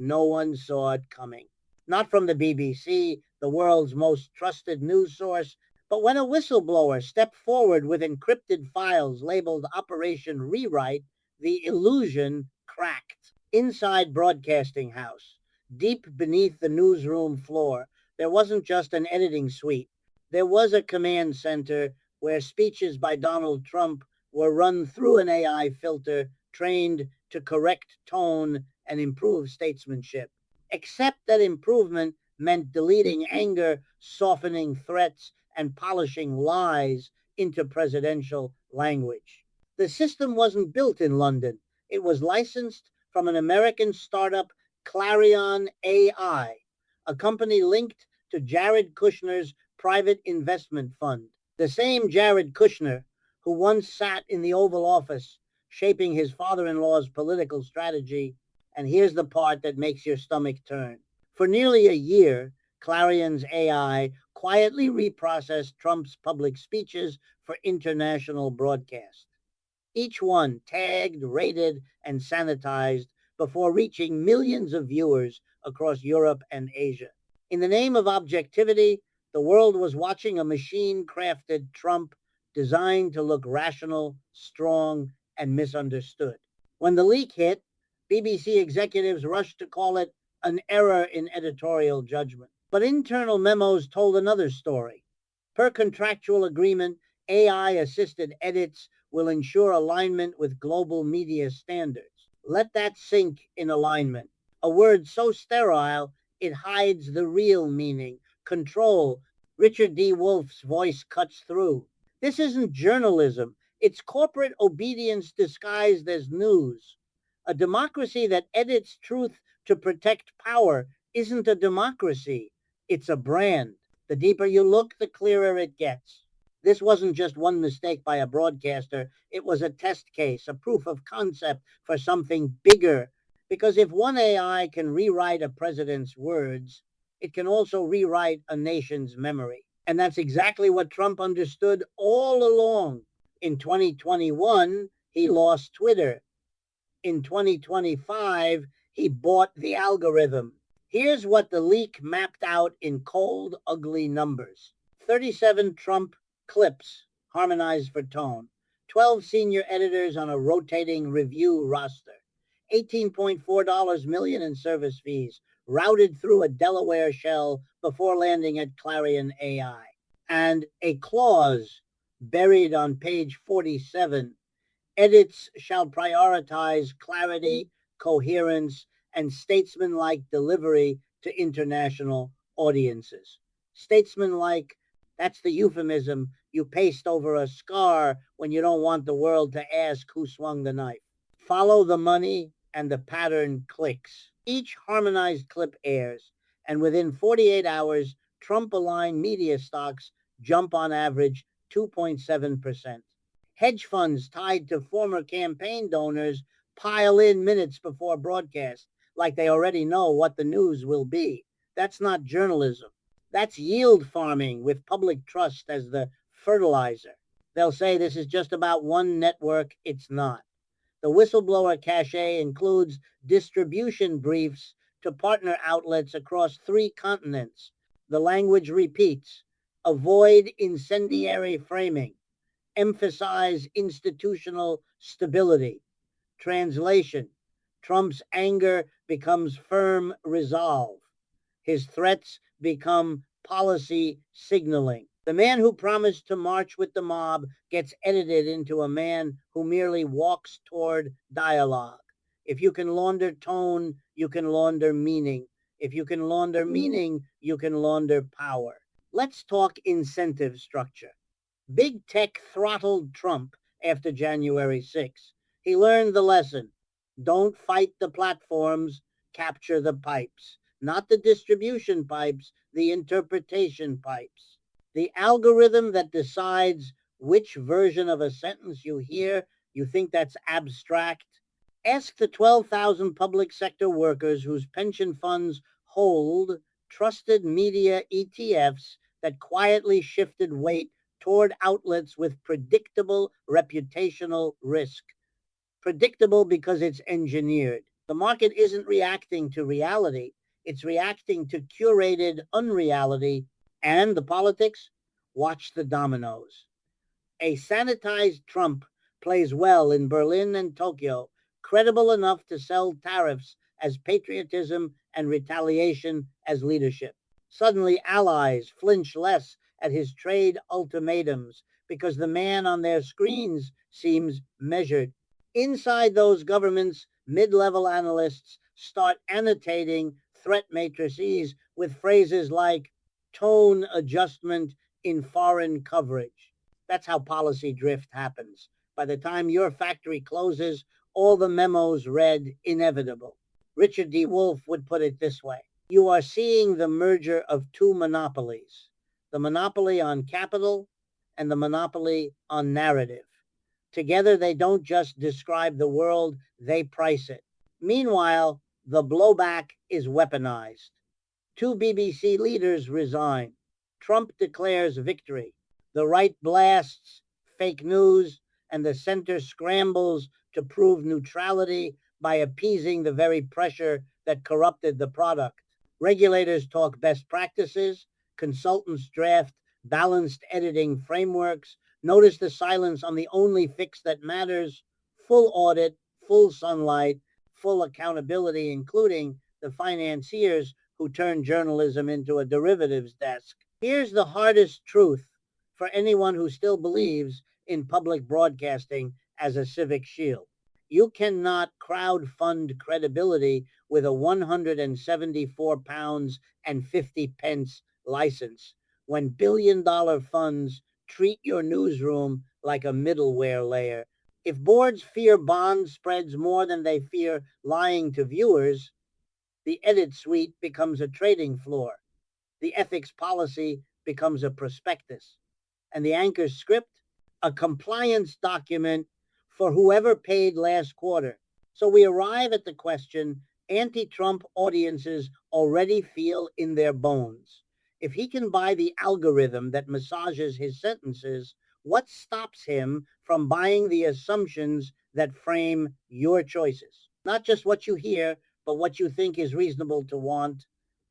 No one saw it coming. Not from the BBC, the world's most trusted news source, but when a whistleblower stepped forward with encrypted files labeled Operation Rewrite, the illusion cracked. Inside Broadcasting House, deep beneath the newsroom floor, there wasn't just an editing suite. There was a command center where speeches by Donald Trump were run through an AI filter trained to correct tone and improve statesmanship. Except that improvement meant deleting anger, softening threats, and polishing lies into presidential language. The system wasn't built in London. It was licensed from an American startup, Clarion AI, a company linked to Jared Kushner's private investment fund. The same Jared Kushner who once sat in the Oval Office shaping his father-in-law's political strategy. And here's the part that makes your stomach turn. For nearly a year, Clarion's AI quietly reprocessed Trump's public speeches for international broadcast. Each one tagged, rated, and sanitized before reaching millions of viewers across Europe and Asia. In the name of objectivity, the world was watching a machine-crafted Trump designed to look rational, strong, and misunderstood. When the leak hit, BBC executives rushed to call it an error in editorial judgment. But internal memos told another story. Per contractual agreement, AI-assisted edits will ensure alignment with global media standards. Let that sink in alignment. A word so sterile, it hides the real meaning. Control. Richard D. Wolff's voice cuts through. This isn't journalism. It's corporate obedience disguised as news. A democracy that edits truth to protect power isn't a democracy. It's a brand. The deeper you look, the clearer it gets. This wasn't just one mistake by a broadcaster. It was a test case, a proof of concept for something bigger. Because if one AI can rewrite a president's words, it can also rewrite a nation's memory. And that's exactly what Trump understood all along. In 2021, he lost Twitter. In 2025, he bought the algorithm. Here's what the leak mapped out in cold, ugly numbers. 37 Trump clips, harmonized for tone. 12 senior editors on a rotating review roster. $18.4 million in service fees, routed through a Delaware shell before landing at Clarion AI. And a clause buried on page 47. Edits shall prioritize clarity, coherence, and statesmanlike delivery to international audiences. Statesmanlike, that's the euphemism you paste over a scar when you don't want the world to ask who swung the knife. Follow the money and the pattern clicks. Each harmonized clip airs, and within 48 hours, Trump-aligned media stocks jump on average 2.7%. Hedge funds tied to former campaign donors pile in minutes before broadcast, like they already know what the news will be. That's not journalism. That's yield farming with public trust as the fertilizer. They'll say this is just about one network. It's not. The whistleblower cachet includes distribution briefs to partner outlets across 3 continents. The language repeats. Avoid incendiary framing. Emphasize institutional stability. Translation. Trump's anger becomes firm resolve. His threats become policy signaling. The man who promised to march with the mob gets edited into a man who merely walks toward dialogue. If you can launder tone, you can launder meaning. If you can launder meaning, you can launder power. Let's talk incentive structure. Big tech throttled Trump after January 6th. He learned the lesson. Don't fight the platforms, capture the pipes. Not the distribution pipes, the interpretation pipes. The algorithm that decides which version of a sentence you hear, you think that's abstract? Ask the 12,000 public sector workers whose pension funds hold trusted media ETFs that quietly shifted weight toward outlets with predictable reputational risk. Predictable because it's engineered. The market isn't reacting to reality, it's reacting to curated unreality. And the politics? Watch the dominoes. A sanitized Trump plays well in Berlin and Tokyo, credible enough to sell tariffs as patriotism and retaliation as leadership. Suddenly, allies flinch less at his trade ultimatums because the man on their screens seems measured. Inside those governments, mid-level analysts start annotating threat matrices with phrases like tone adjustment in foreign coverage. That's how policy drift happens. By the time your factory closes, all the memos read inevitable. Richard D. Wolff would put it this way: you are seeing the merger of two monopolies, the monopoly on capital and the monopoly on narrative. Together, they don't just describe the world, they price it. Meanwhile, the blowback is weaponized. Two BBC leaders resign. Trump declares victory. The right blasts fake news, and the center scrambles to prove neutrality by appeasing the very pressure that corrupted the product. Regulators talk best practices, consultants draft balanced editing frameworks. Notice the silence on the only fix that matters: full audit, full sunlight, full accountability, including the financiers who turn journalism into a derivatives desk. Here's the hardest truth for anyone who still believes in public broadcasting as a civic shield. You cannot crowdfund credibility with a 174 pounds and 50 pence license when billion-dollar funds treat your newsroom like a middleware layer. If boards fear bond spreads more than they fear lying to viewers, the edit suite becomes a trading floor. The ethics policy becomes a prospectus. And the anchor script, a compliance document for whoever paid last quarter. So we arrive at the question anti-Trump audiences already feel in their bones. If he can buy the algorithm that massages his sentences, what stops him from buying the assumptions that frame your choices? Not just what you hear, but what you think is reasonable to want.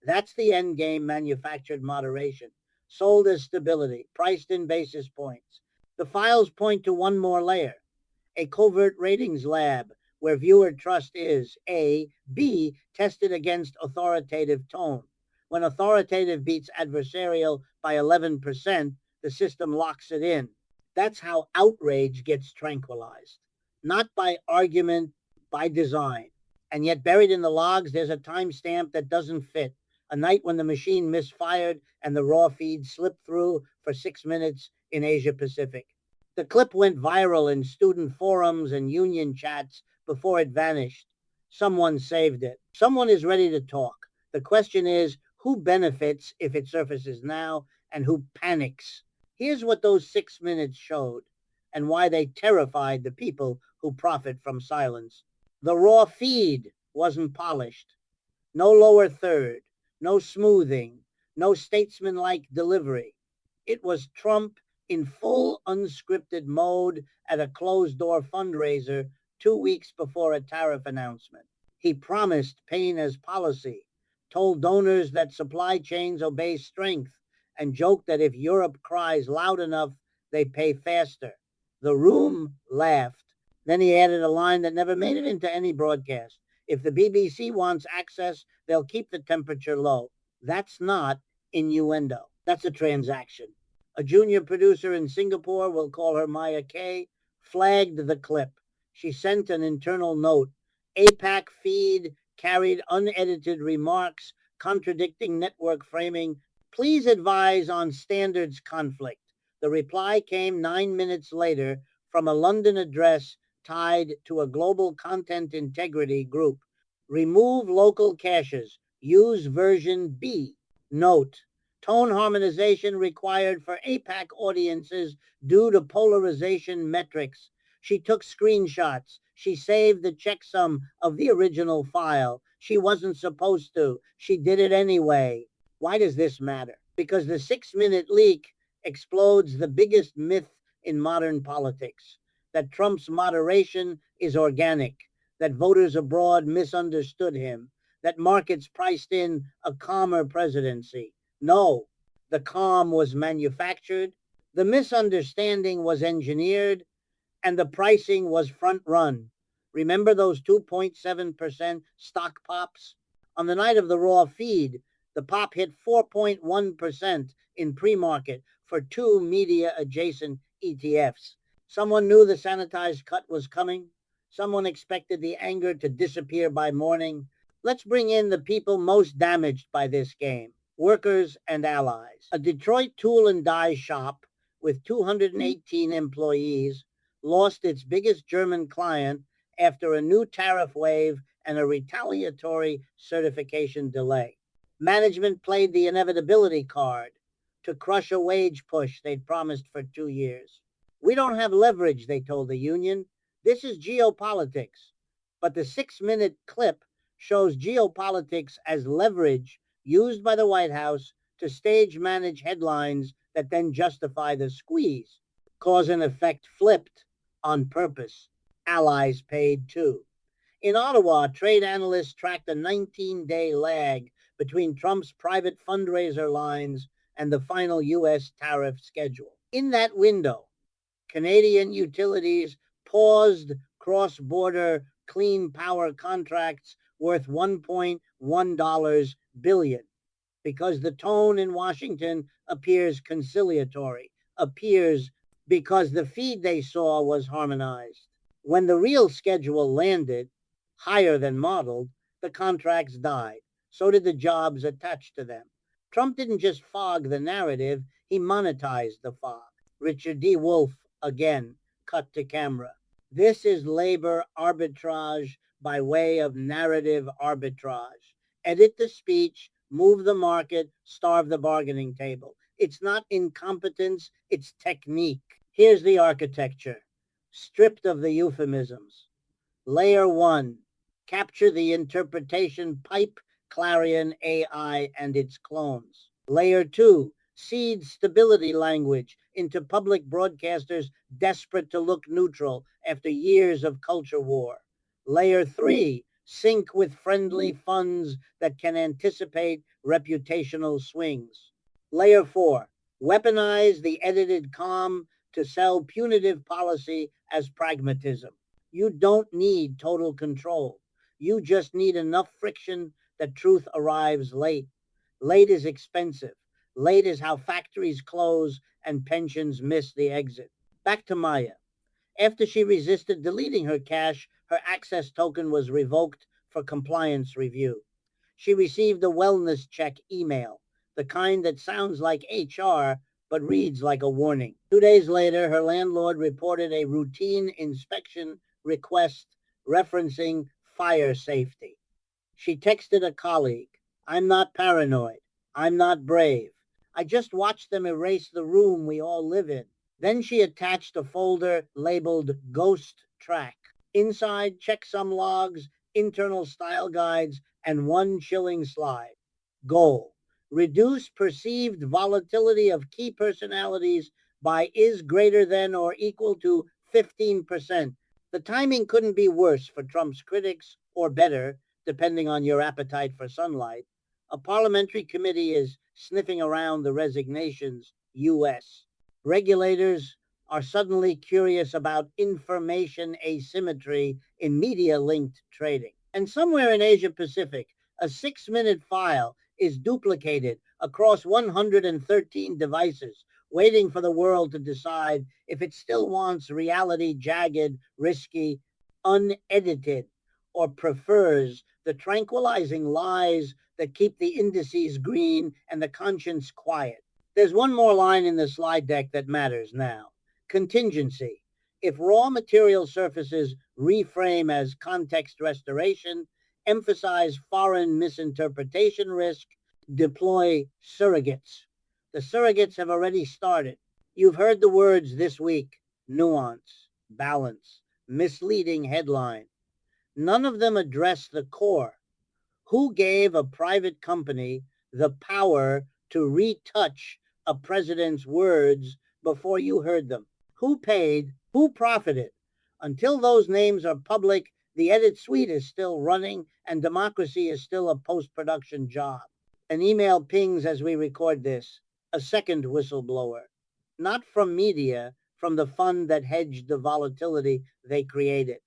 That's the endgame manufactured moderation, sold as stability, priced in basis points. The files point to one more layer: a covert ratings lab where viewer trust is A, B, tested against authoritative tone. When authoritative beats adversarial by 11%, the system locks it in. That's how outrage gets tranquilized. Not by argument, by design. And yet buried in the logs, there's a timestamp that doesn't fit. A night when the machine misfired and the raw feed slipped through for 6 minutes in Asia Pacific. The clip went viral in student forums and union chats before it vanished. Someone saved it. Someone is ready to talk. The question is, who benefits if it surfaces now, and who panics? Here's what those 6 minutes showed, and why they terrified the people who profit from silence. The raw feed wasn't polished. No lower third, no smoothing, no statesman-like delivery. It was Trump in full unscripted mode at a closed-door fundraiser 2 weeks before a tariff announcement. He promised pain as policy, told donors that supply chains obey strength, and joked that if Europe cries loud enough, they pay faster. The room laughed. Then he added a line that never made it into any broadcast: if the BBC wants access, they'll keep the temperature low. That's not innuendo. That's a transaction. A junior producer in Singapore, we'll call her Maya K., flagged the clip. She sent an internal note: APAC feed carried unedited remarks contradicting network framing. Please advise on standards conflict. The reply came 9 minutes later from a London address tied to a global content integrity group. Remove local caches. Use version B. Note: tone harmonization required for APAC audiences due to polarization metrics. She took screenshots. She saved the checksum of the original file. She wasn't supposed to. She did it anyway. Why does this matter? Because the 6-minute leak explodes the biggest myth in modern politics: that Trump's moderation is organic, that voters abroad misunderstood him, that markets priced in a calmer presidency. No, the calm was manufactured, the misunderstanding was engineered, and the pricing was front run. Remember those 2.7% stock pops? On the night of the raw feed, the pop hit 4.1% in pre-market for two media adjacent ETFs. Someone knew the sanitized cut was coming. Someone expected the anger to disappear by morning. Let's bring in the people most damaged by this game, workers and allies. A Detroit tool and die shop with 218 employees lost its biggest German client after a new tariff wave and a retaliatory certification delay. Management played the inevitability card to crush a wage push they'd promised for 2 years. We don't have leverage, they told the union. This is geopolitics. But the 6-minute clip shows geopolitics as leverage used by the White House to stage manage headlines that then justify the squeeze. Cause and effect flipped on purpose. Allies paid too. In Ottawa, trade analysts tracked a 19-day lag between Trump's private fundraiser lines and the final U.S. tariff schedule. In that window, Canadian utilities paused cross-border clean power contracts worth $1.1 billion because the tone in Washington appears conciliatory, appears because the feed they saw was harmonized. When the real schedule landed, higher than modeled, the contracts died. So did the jobs attached to them. Trump didn't just fog the narrative, he monetized the fog. Richard D. Wolff, again, cut to camera. This is labor arbitrage by way of narrative arbitrage. Edit the speech, move the market, starve the bargaining table. It's not incompetence, it's technique. Here's the architecture, stripped of the euphemisms. Layer 1, capture the interpretation pipe, Clarion, AI, and its clones. Layer 2, seed stability language into public broadcasters desperate to look neutral after years of culture war. Layer 3, sync with friendly funds that can anticipate reputational swings. Layer 4, weaponize the edited calm to sell punitive policy as pragmatism. You don't need total control. You just need enough friction that truth arrives late. Late is expensive. Late is how factories close and pensions miss the exit. Back to Maya. After she resisted deleting her cache, her access token was revoked for compliance review. She received a wellness check email, the kind that sounds like HR but reads like a warning. 2 days later, her landlord reported a routine inspection request referencing fire safety. She texted a colleague, "I'm not paranoid. I'm not brave. I just watched them erase the room we all live in." Then she attached a folder labeled Ghost Track. Inside, checksum logs, internal style guides, and one chilling slide. Goal: reduce perceived volatility of key personalities by is greater than or equal to 15%. The timing couldn't be worse for Trump's critics, or better, depending on your appetite for sunlight. A parliamentary committee is sniffing around the resignations, U.S. Regulators are suddenly curious about information asymmetry in media-linked trading. And somewhere in Asia Pacific, a 6-minute file is duplicated across 113 devices, waiting for the world to decide if it still wants reality jagged, risky, unedited, or prefers the tranquilizing lies that keep the indices green and the conscience quiet. There's one more line in the slide deck that matters now. Contingency. If raw material surfaces reframe as context restoration, emphasize foreign misinterpretation risk, deploy surrogates. The surrogates have already started. You've heard the words this week: nuance, balance, misleading headline. None of them address the core. Who gave a private company the power to retouch a president's words before you heard them? Who paid? Who profited? Until those names are public, The edit suite is still running, and democracy is still a post-production job. An email pings as we record this, a second whistleblower. Not from media, from the fund that hedged the volatility they created.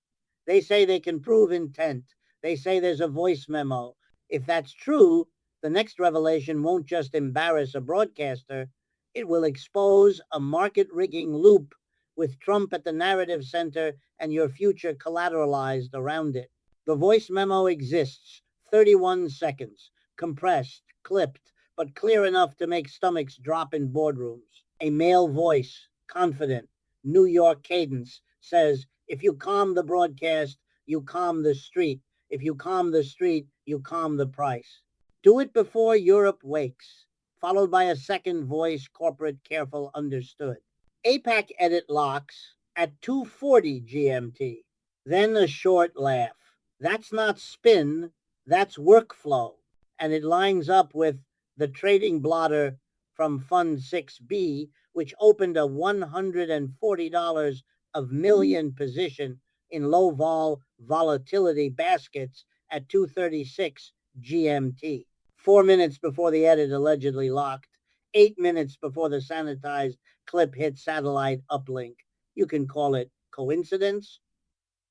They say they can prove intent. They say there's a voice memo. If that's true, the next revelation won't just embarrass a broadcaster, it will expose a market rigging loop with Trump at the narrative center and your future collateralized around it. The voice memo exists, 31 seconds, compressed, clipped, but clear enough to make stomachs drop in boardrooms. A male voice, confident, New York cadence, says, if you calm the broadcast, you calm the street. If you calm the street, you calm the price. Do it before Europe wakes, followed by a second voice, corporate, careful, understood. APAC edit locks at 2:40 GMT. Then a short laugh. That's not spin, that's workflow. And it lines up with the trading blotter from Fund 6B, which opened a $140 of million position in low vol volatility baskets at 2:36 GMT. 4 minutes before the edit allegedly locked, 8 minutes before the sanitized clip hit satellite uplink. You can call it coincidence,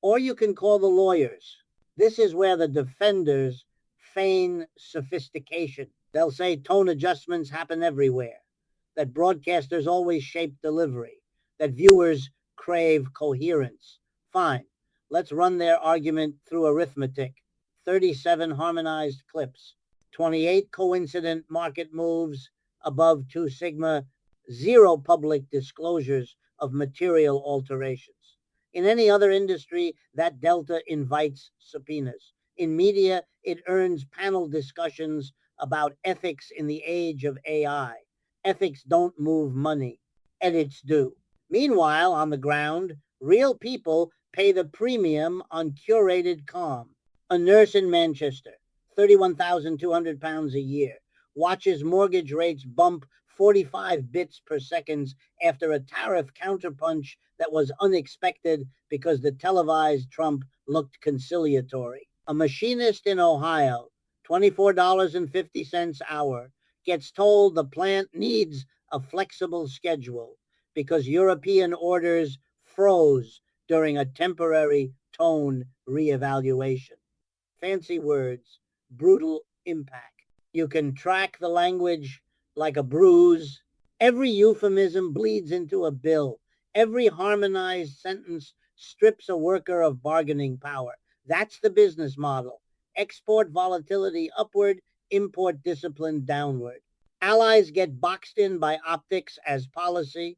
or you can call the lawyers. This is where the defenders feign sophistication. They'll say tone adjustments happen everywhere, that broadcasters always shape delivery, that viewers crave coherence. Fine, let's run their argument through arithmetic. 37 harmonized clips, 28 coincident market moves above 2 sigma, 0 public disclosures of material alterations. In any other industry, that delta invites subpoenas. In media, it earns panel discussions about ethics in the age of AI. Ethics don't move money, edits do. Meanwhile, on the ground, real people pay the premium on curated calm. A nurse in Manchester, 31,200 pounds a year, watches mortgage rates bump 45 bits per second after a tariff counterpunch that was unexpected because the televised Trump looked conciliatory. A machinist in Ohio, $24.50 hour, gets told the plant needs a flexible schedule because European orders froze during a temporary tone reevaluation. Fancy words, brutal impact. You can track the language like a bruise. Every euphemism bleeds into a bill. Every harmonized sentence strips a worker of bargaining power. That's the business model. Export volatility upward, import discipline downward. Allies get boxed in by optics as policy.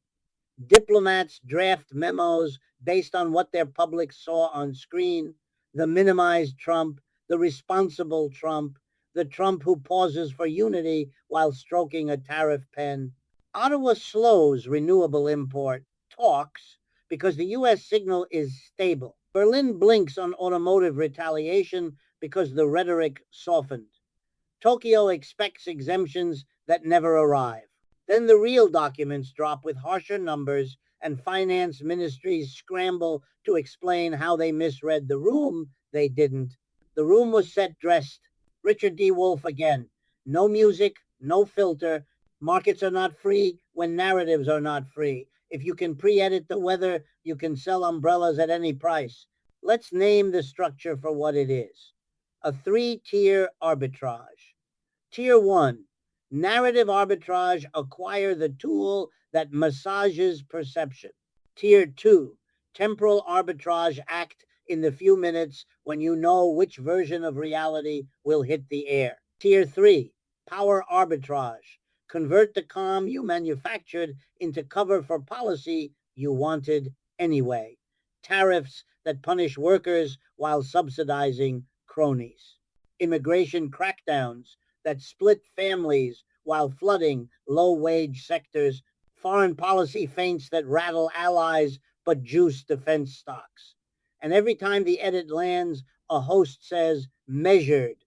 Diplomats draft memos based on what their public saw on screen. The minimized Trump, the responsible Trump, the Trump who pauses for unity while stroking a tariff pen. Ottawa slows renewable import talks because the U.S. signal is stable. Berlin blinks on automotive retaliation because the rhetoric softened. Tokyo expects exemptions that never arrive. Then the real documents drop with harsher numbers, and finance ministries scramble to explain how they misread the room. They didn't. The room was set dressed. Richard D. Wolff again. No music, no filter. Markets are not free when narratives are not free. If you can pre-edit the weather, you can sell umbrellas at any price. Let's name the structure for what it is. A 3-tier arbitrage. Tier 1, narrative arbitrage, acquire the tool that massages perception. Tier 2, temporal arbitrage, act in the few minutes when you know which version of reality will hit the air. Tier 3, power arbitrage, convert the calm you manufactured into cover for policy you wanted anyway. Tariffs that punish workers while subsidizing cronies. Immigration crackdowns that split families while flooding low-wage sectors. Foreign policy feints that rattle allies but juice defense stocks. And every time the edit lands, a host says, measured.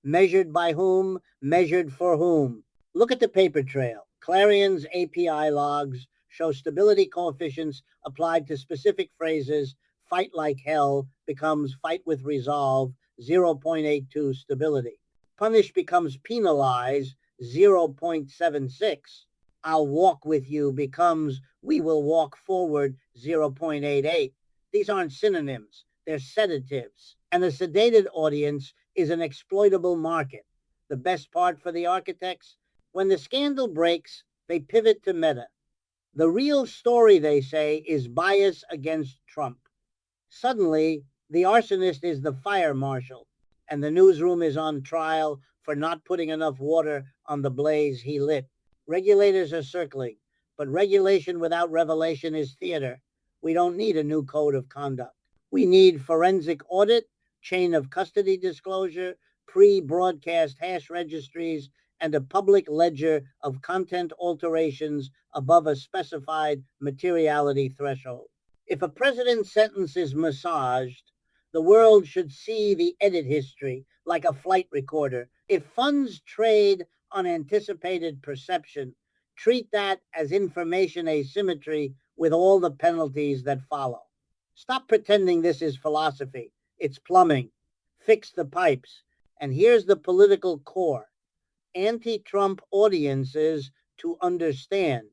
Measured by whom? Measured for whom? Look at the paper trail. Clarion's API logs show stability coefficients applied to specific phrases, fight like hell, becomes fight with resolve, 0.82 stability. Punish becomes penalize, 0.76. I'll walk with you becomes we will walk forward, 0.88. These aren't synonyms, they're sedatives. And the sedated audience is an exploitable market. The best part for the architects? When the scandal breaks, they pivot to meta. The real story, they say, is bias against Trump. Suddenly, the arsonist is the fire marshal, and the newsroom is on trial for not putting enough water on the blaze he lit. Regulators are circling, but regulation without revelation is theater. We don't need a new code of conduct. We need forensic audit, chain of custody disclosure, pre-broadcast hash registries, and a public ledger of content alterations above a specified materiality threshold. If a president's sentence is massaged, the world should see the edit history like a flight recorder. If funds trade on anticipated perception, treat that as information asymmetry with all the penalties that follow. Stop pretending this is philosophy. It's plumbing. Fix the pipes. And here's the political core. Anti-Trump audiences to understand,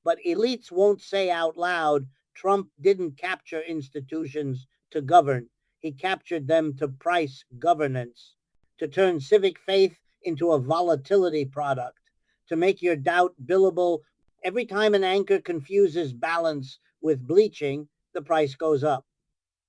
but elites won't say out loud, Trump didn't capture institutions to govern. He captured them to price governance, to turn civic faith into a volatility product, to make your doubt billable. Every time an anchor confuses balance with bleaching, the price goes up.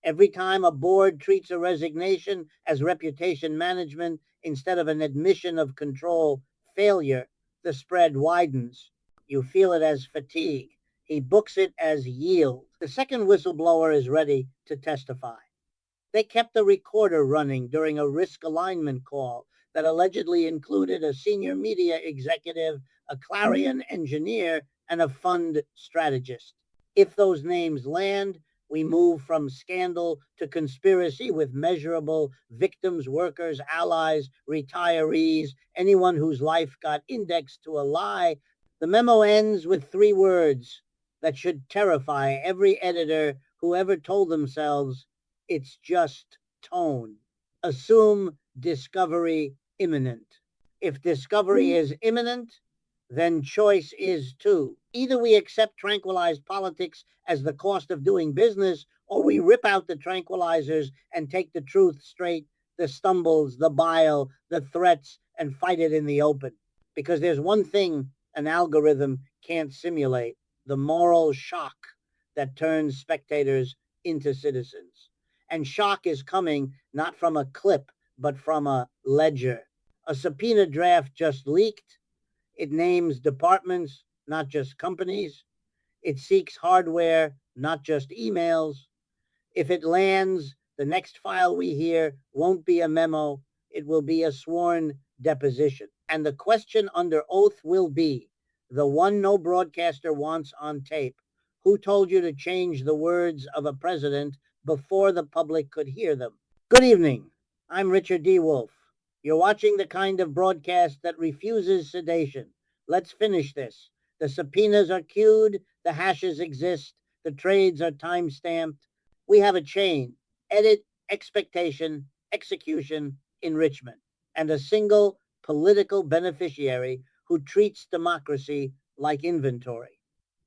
Every time a board treats a resignation as reputation management instead of an admission of control failure, the spread widens. You feel it as fatigue. He books it as yield. The second whistleblower is ready to testify. They kept a recorder running during a risk alignment call that allegedly included a senior media executive, a Clarion engineer, and a fund strategist. If those names land, we move from scandal to conspiracy with measurable victims, workers, allies, retirees, anyone whose life got indexed to a lie. The memo ends with 3 words that should terrify every editor who ever told themselves it's just tone. Assume discovery imminent. If discovery is imminent, then choice is too. Either we accept tranquilized politics as the cost of doing business, or we rip out the tranquilizers and take the truth straight, the stumbles, the bile, the threats, and fight it in the open. Because there's one thing an algorithm can't simulate, the moral shock that turns spectators into citizens. And shock is coming not from a clip, but from a ledger. A subpoena draft just leaked. It names departments, not just companies. It seeks hardware, not just emails. If it lands, the next file we hear won't be a memo. It will be a sworn deposition. And the question under oath will be, the one no broadcaster wants on tape, who told you to change the words of a president before the public could hear them? Good evening. I'm Richard D. Wolff. You're watching the kind of broadcast that refuses sedation. Let's finish this. The subpoenas are queued, the hashes exist, the trades are time-stamped. We have a chain: edit, expectation, execution, enrichment, and a single political beneficiary who treats democracy like inventory.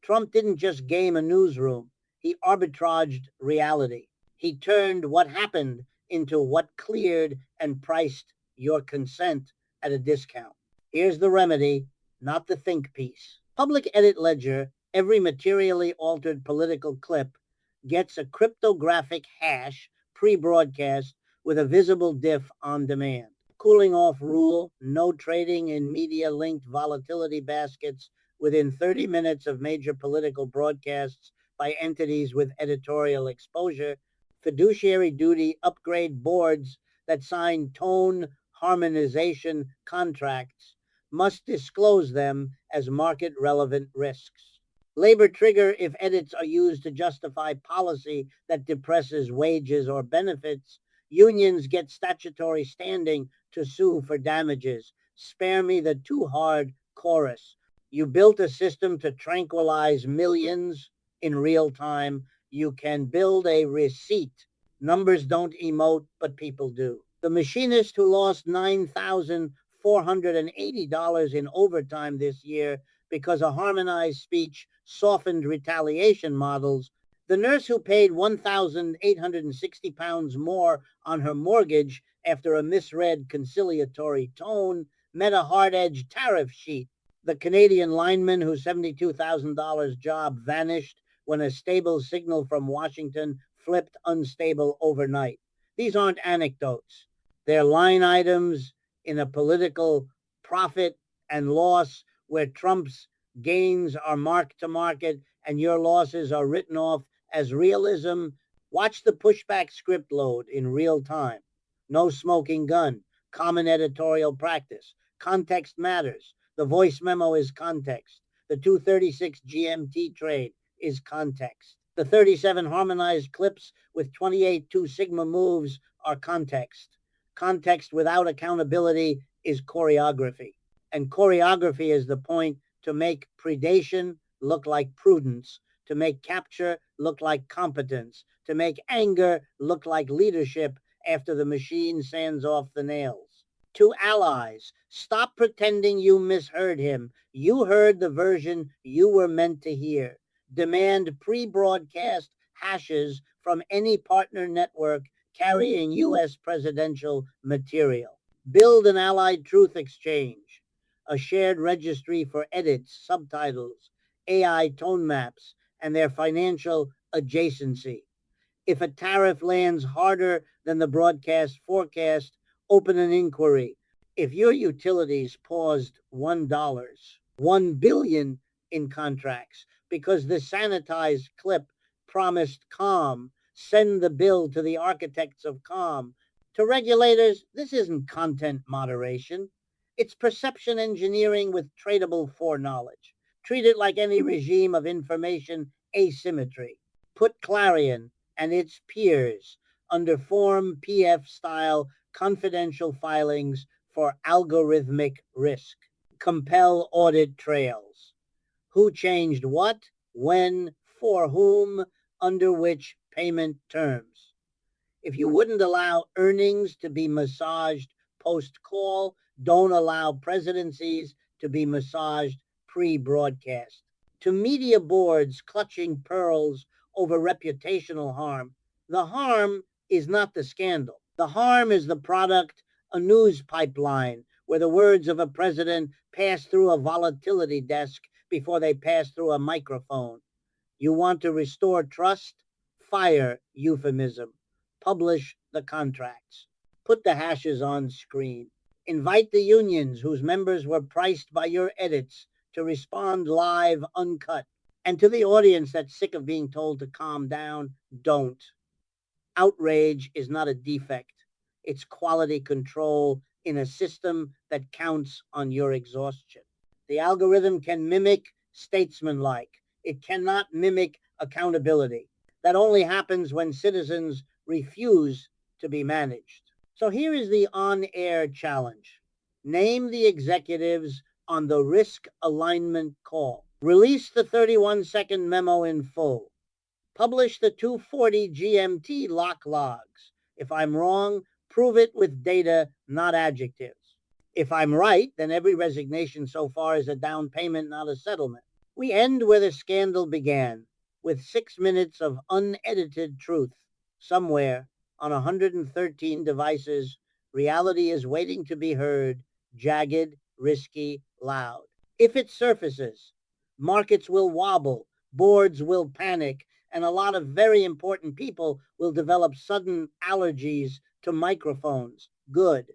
Trump didn't just game a newsroom, he arbitraged reality. He turned what happened into what cleared and priced your consent at a discount. Here's the remedy, not the think piece. Public Edit Ledger, every materially altered political clip, gets a cryptographic hash pre-broadcast with a visible diff on demand. Cooling off rule, no trading in media-linked volatility baskets within 30 minutes of major political broadcasts by entities with editorial exposure. Fiduciary duty upgrade boards that sign tone harmonization contracts must disclose them as market-relevant risks. Labor trigger if edits are used to justify policy that depresses wages or benefits. Unions get statutory standing to sue for damages. Spare me the too hard chorus. You built a system to tranquilize millions in real time. You can build a receipt Numbers don't emote, but people do. The machinist who lost $9,480 in overtime this year because a harmonized speech softened retaliation models, the nurse who paid £1,860 more on her mortgage after a misread conciliatory tone met a hard-edged tariff sheet. The Canadian lineman whose $72,000 job vanished when a stable signal from Washington flipped unstable overnight. These aren't anecdotes. They're line items in a political profit and loss where Trump's gains are marked to market and your losses are written off as realism. Watch the pushback script load in real time. No smoking gun. Common editorial practice. Context matters. The voice memo is context. The 236 GMT trade is context. The 37 harmonized clips with 28 Two Sigma moves are context. Context without accountability is choreography. And choreography is the point to make predation look like prudence, to make capture look like competence, to make anger look like leadership after the machine sands off the nails. To allies, stop pretending you misheard him. You heard the version you were meant to hear. Demand pre-broadcast hashes from any partner network carrying U.S. presidential material. Build an allied truth exchange, a shared registry for edits, subtitles, AI tone maps, and their financial adjacency. If a tariff lands harder than the broadcast forecast, open an inquiry. If your utilities paused $1, $1 billion in contracts because the sanitized clip promised calm, send the bill to the architects of calm. To regulators, this isn't content moderation. It's perception engineering with tradable foreknowledge. Treat it like any regime of information asymmetry. Put Clarion and its peers under Form PF style confidential filings for algorithmic risk. Compel audit trails. Who changed what, when, for whom, under which payment terms. If you wouldn't allow earnings to be massaged post-call, don't allow presidencies to be massaged pre-broadcast. To media boards clutching pearls over reputational harm, the harm is not the scandal. The harm is the product, a news pipeline where the words of a president pass through a volatility desk before they pass through a microphone. You want to restore trust? Fire euphemism. Publish the contracts. Put the hashes on screen. Invite the unions whose members were priced by your edits to respond live, uncut. And to the audience that's sick of being told to calm down, don't. Outrage is not a defect. It's quality control in a system that counts on your exhaustion. The algorithm can mimic statesmanlike. It cannot mimic accountability. That only happens when citizens refuse to be managed. So here is the on-air challenge. Name the executives on the risk alignment call. Release the 31-second memo in full. Publish the 240 GMT lock logs. If I'm wrong, prove it with data, not adjectives. If I'm right, then every resignation so far is a down payment, not a settlement. We end where the scandal began, with 6 minutes of unedited truth. Somewhere on 113 devices, reality is waiting to be heard, jagged, risky, loud. If it surfaces, markets will wobble, boards will panic, and a lot of very important people will develop sudden allergies to microphones. Good.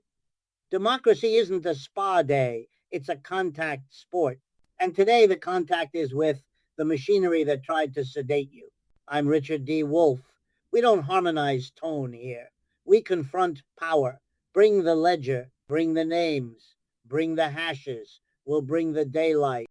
Democracy isn't a spa day, it's a contact sport. And today the contact is with the machinery that tried to sedate you. I'm Richard D. Wolff. We don't harmonize tone here. We confront power. Bring the ledger, bring the names, bring the hashes. We'll bring the daylight.